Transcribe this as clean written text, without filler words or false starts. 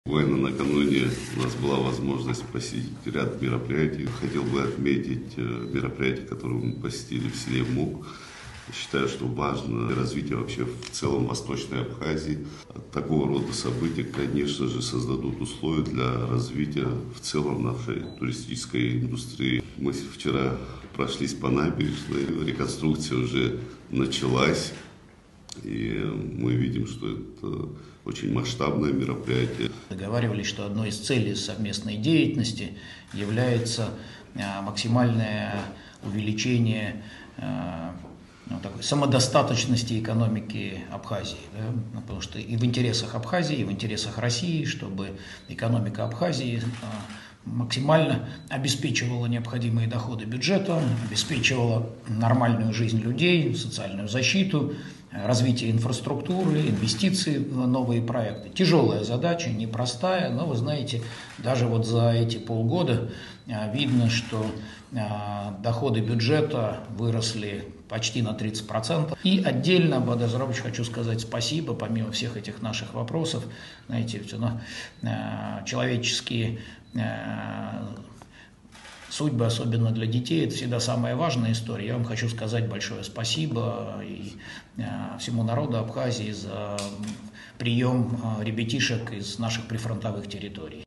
Буквально накануне у нас была возможность посетить ряд мероприятий. Хотел бы отметить мероприятия, которые мы посетили в селе Мук. Считаю, что важно развитие вообще в целом Восточной Абхазии. Такого рода события, конечно же, создадут условия для развития в целом нашей туристической индустрии. Мы вчера прошлись по набережной, реконструкция уже началась. И мы видим, что это очень масштабное мероприятие. Договаривались, что одной из целей совместной деятельности является максимальное увеличение такой самодостаточности экономики Абхазии. Да? Потому что и в интересах Абхазии, и в интересах России, чтобы экономика Абхазии максимально обеспечивала необходимые доходы бюджета, обеспечивала нормальную жизнь людей, социальную защиту, развитие инфраструктуры, инвестиции в новые проекты. Тяжелая задача, непростая, но вы знаете, даже вот за эти полгода видно, что доходы бюджета выросли почти на 30%. И отдельно, Бадыр Зурабович, хочу сказать спасибо, помимо всех этих наших вопросов, знаете, человеческие судьбы, особенно для детей, это всегда самая важная история. Я вам хочу сказать большое спасибо и всему народу Абхазии за прием ребятишек из наших прифронтовых территорий.